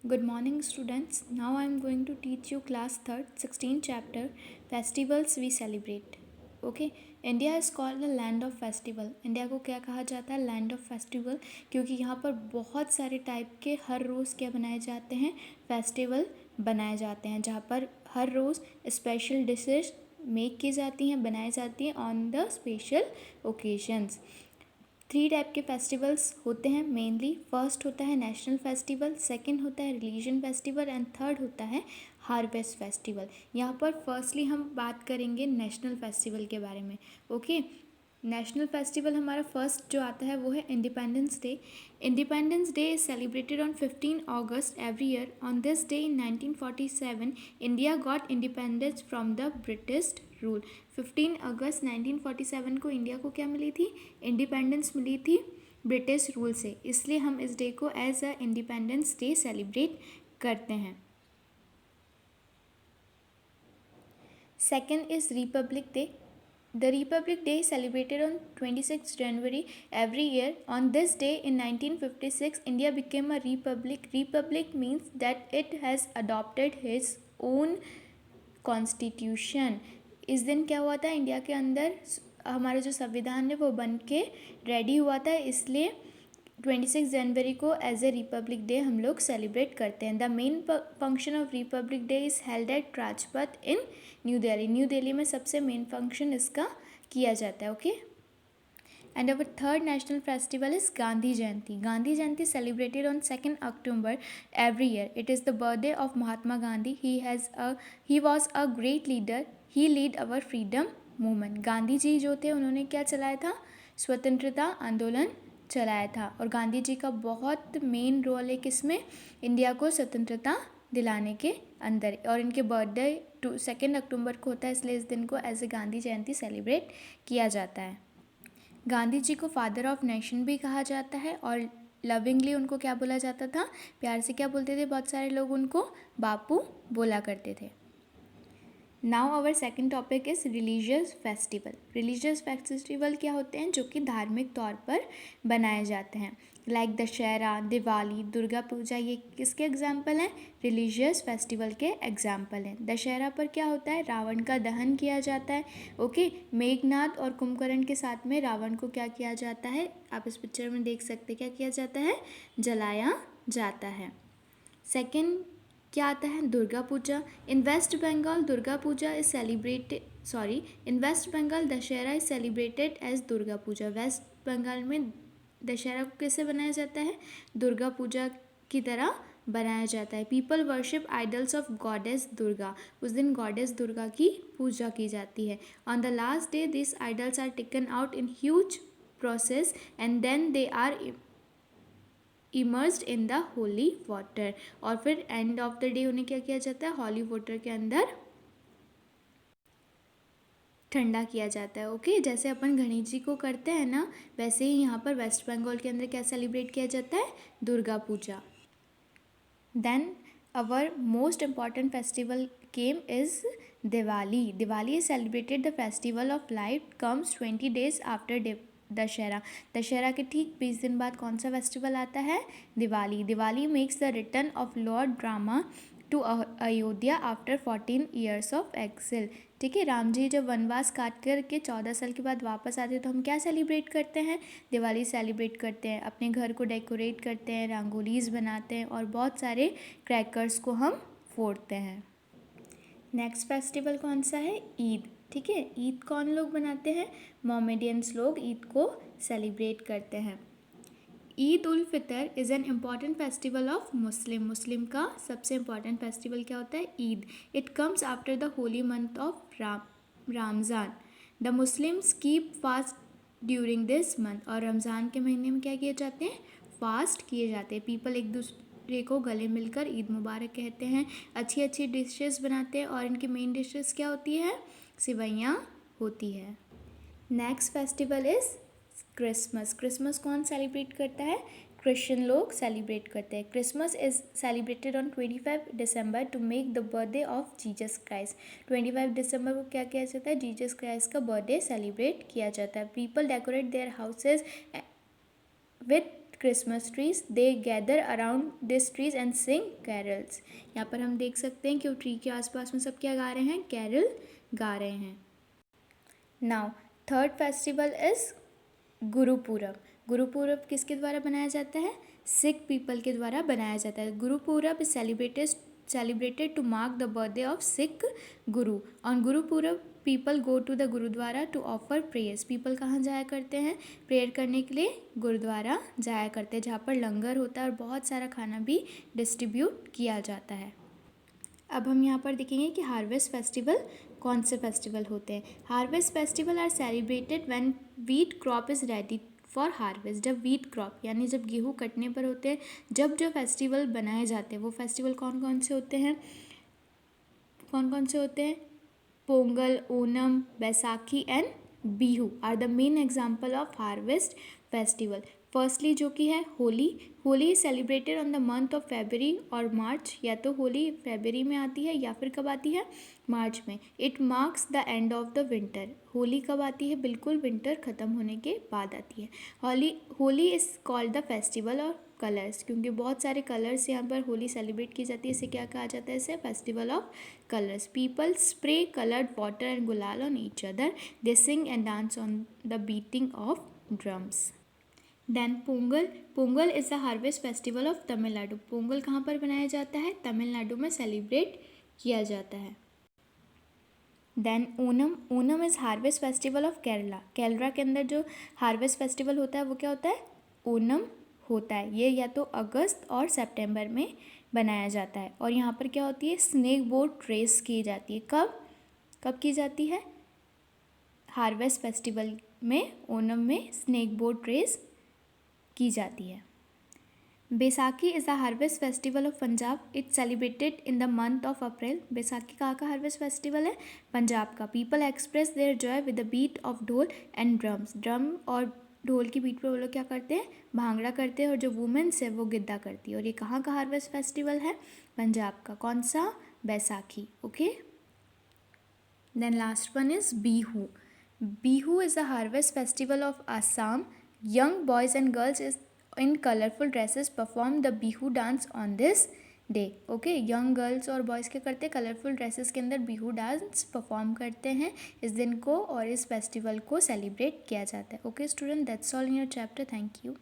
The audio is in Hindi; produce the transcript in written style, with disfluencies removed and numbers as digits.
Good morning, students. Now I am going to teach you class 3rd, 16th chapter, Festivals we celebrate. Okay, India is called the land of festival. India को क्या कहा जाता है? लैंड ऑफ फेस्टिवल, क्योंकि यहाँ पर बहुत सारे टाइप के हर रोज़ क्या बनाए जाते हैं? फेस्टिवल बनाए जाते हैं, जहाँ पर हर रोज़ स्पेशल डिशेज मेक की जाती हैं, बनाई जाती हैं on the special occasions. 3 type के फेस्टिवल्स होते हैं मेनली। फर्स्ट होता है नेशनल फेस्टिवल, सेकंड होता है रिलीजन फेस्टिवल एंड थर्ड होता है हार्वेस्ट फेस्टिवल। यहाँ पर फर्स्टली हम बात करेंगे नेशनल फेस्टिवल के बारे में। ओके, नेशनल फेस्टिवल हमारा फर्स्ट जो आता है वो है independence day. Independence day is celebrated on 15 August every year. On this day in 1947 India got independence from the British rule. 15 अगस्त 1947 को इंडिया को क्या मिली थी? इंडिपेंडेंस मिली थी ब्रिटिश रूल से, इसलिए हम इस डे को as a independence day celebrate करते हैं। Second is republic day. The Republic Day is celebrated on 26 January every year. On this day in 1956, India became a republic. Republic means that it has adopted its own constitution. इस दिन क्या हुआ था? इंडिया के अंदर हमारा जो संविधान है वो बन के रेडी हुआ था, इसलिए 26 जनवरी को एज ए रिपब्लिक डे हम लोग सेलिब्रेट करते हैं। The main function of Republic Day is held at Rajpath in New Delhi. New Delhi में सबसे मेन फंक्शन इसका किया जाता है। Okay, and our third national festival is Gandhi Jayanti. Gandhi Jayanti celebrated on 2 October every year. It is the birthday of Mahatma Gandhi. He was a great leader. He lead our freedom movement. Gandhi ji जो थे उन्होंने क्या चलाया था? स्वतंत्रता आंदोलन चलाया था, और गांधी जी का बहुत मेन रोल है किसमें? इंडिया को स्वतंत्रता दिलाने के अंदर। और इनके बर्थडे 2 अक्टूबर को होता है, इसलिए इस दिन को as a Gandhi Jayanti celebrate किया जाता है। गांधी जी को फादर ऑफ नेशन भी कहा जाता है, और लविंगली उनको क्या बोला जाता था? प्यार से क्या बोलते थे? बहुत सारे लोग उनको बापू बोला करते थे। Now our second topic is religious festival. Religious festival क्या होते हैं? जो कि धार्मिक तौर पर बनाए जाते हैं, लाइक दशहरा, दिवाली, दुर्गा पूजा। ये किसके एग्जाम्पल हैं? रिलीजियस फेस्टिवल के एग्जाम्पल हैं। दशहरा पर क्या होता है? रावण का दहन किया जाता है। ओके, मेघनाद और कुंभकर्ण के साथ में रावण को क्या किया जाता है? आप इस पिक्चर में देख सकते हैं, क्या किया जाता है? जलाया जाता है। सेकेंड क्या आता है? Durga Puja. In West Bengal Durga Puja is celebrated in West Bengal Dussehra is celebrated as Durga Puja. West Bengal में दशहरा को कैसे बनाया जाता है? दुर्गा पूजा की तरह बनाया जाता है। People worship idols of goddess Durga. उस दिन गॉडेस दुर्गा की पूजा की जाती है। On the last day this idols are taken out in huge process and then they are immersed in the holy water. और फिर एंड ऑफ द डे उन्हें क्या किया जाता है? होली वाटर के अंदर ठंडा किया जाता है। ओके, जैसे अपन गणेश जी को करते हैं ना, वैसे ही यहाँ पर वेस्ट बंगाल के अंदर क्या सेलिब्रेट किया जाता है? Durga Puja. Then our most important festival came is Diwali. Diwali is celebrated the festival of light comes 20 days after Dussehra. Dussehra के ठीक 20 दिन बाद कौन सा फेस्टिवल आता है? Diwali. Diwali marks the return of Lord Rama to Ayodhya after 14 years of exile. ठीक है, राम जी जब वनवास काट कर के 14 साल के बाद वापस आते हैं तो हम क्या सेलिब्रेट करते हैं? दिवाली सेलिब्रेट करते हैं। अपने घर को डेकोरेट करते हैं, रंगोलीज बनाते हैं, और बहुत सारे क्रैकर्स को हम फोड़ते हैं। नेक्स्ट फेस्टिवल कौन सा है? ईद। ठीक है, ईद कौन लोग बनाते हैं? मोमेडियंस लोग ईद को सेलिब्रेट करते हैं। Eid ul Fitr is an important festival of Muslim. Muslim का सबसे इम्पॉर्टेंट फेस्टिवल क्या होता है? Eid. It comes after the holy month of Ramzan. The Muslims keep fast during this month. और रमज़ान के महीने में क्या किए जाते हैं? फास्ट किए जाते हैं। पीपल एक दूसरे को गले मिलकर ईद मुबारक कहते हैं। अच्छी अच्छी डिशेस बनाते हैं, और इनकी मेन डिशेस क्या होती है? सिवैयाँ होती है। Next festival is Christmas. Christmas कौन सेलिब्रेट करता है? क्रिश्चियन लोग सेलिब्रेट करते हैं। Christmas is celebrated on 25 December to make the birthday of Jesus Christ. 25 दिसंबर को क्या किया जाता है? जीसस क्राइस्ट का बर्थडे सेलिब्रेट किया जाता है। People decorate their houses with Christmas trees. They gather around these trees and sing carols. यहाँ पर हम देख सकते हैं कि वो ट्री के आसपास में सब क्या गा रहे हैं, कैरल गा रहे हैं. Now third festival is Gurpurab. Gurpurab किसके द्वारा बनाया जाता है, सिख पीपल के द्वारा बनाया जाता है. Gurpurab is celebrated to mark the birthday of Sikh Guru. On Gurupurab people go to the gurdwara to offer prayers. people कहाँ जाया करते हैं, प्रेयर करने के लिए गुरुद्वारा जाया करते हैं, जहाँ पर लंगर होता है और बहुत सारा खाना भी डिस्ट्रीब्यूट किया जाता है. अब हम यहाँ पर देखेंगे कि हार्वेस्ट फेस्टिवल कौन से फेस्टिवल होते हैं. Harvest festival are celebrated when wheat crop is ready for harvest. जब वीट क्रॉप यानी जब गेहूँ कटने पर होते हैं, जब जो फेस्टिवल बनाए जाते हैं वो फेस्टिवल कौन कौन से होते हैं, Pongal, Onam, Baisakhi and Bihu are the main example of harvest festival. Firstly जो कि है Holi. Holi is celebrated on the month of February और मार्च. या तो होली फेबररी में आती है या फिर कब आती है, मार्च में. It marks the end of the winter. Holi कब आती है, बिल्कुल विंटर ख़त्म होने के बाद आती है. Holi is called the festival of colours, क्योंकि बहुत सारे कलर्स यहाँ पर होली सेलिब्रेट की जाती है. इसे क्या कहा जाता है, इसे festival of colours. People spray coloured water and gulal on each other. They sing and dance on the beating of drums. Then Pongal is the harvest festival of Tamil Nadu. Pongal कहाँ पर बनाया जाता है, तमिलनाडु में सेलिब्रेट किया जाता है. Then Onam is harvest festival of Kerala. Kerala के अंदर जो हार्वेस्ट फेस्टिवल होता है वो क्या होता है, ओनम होता है. ये या तो अगस्त और सितंबर में बनाया जाता है. और यहाँ पर क्या होती है, स्नेक बोट रेस की जाती है. कब की जाती है, हार्वेस्ट फेस्टिवल में, ओनम में स्नेक बोट रेस की जाती है. Baisakhi is the harvest festival of Punjab. It's celebrated in the month of April. Baisakhi कहाँ का हार्वेस्ट फेस्टिवल है, पंजाब का. People express their joy with the beat of dhol and drums. Drum और ढोल की बीट पर वो लोग क्या करते हैं, भांगड़ा करते हैं, और जो वुमेन्स है वो गिद्दा करती है. और ये कहाँ का हार्वेस्ट फेस्टिवल है, पंजाब का. कौन सा, Baisakhi. Okay. Then last one is Bihu. Bihu is the harvest festival of Assam. Young boys and girls is in colorful dresses perform the bihu dance on this day. Okay, young girls और boys क्या करते हैं, कलरफुल ड्रेसेस के अंदर बिहू डांस परफॉर्म करते हैं इस दिन को, और इस फेस्टिवल को सेलिब्रेट किया जाता है. Okay student, that's all in your chapter. Thank you.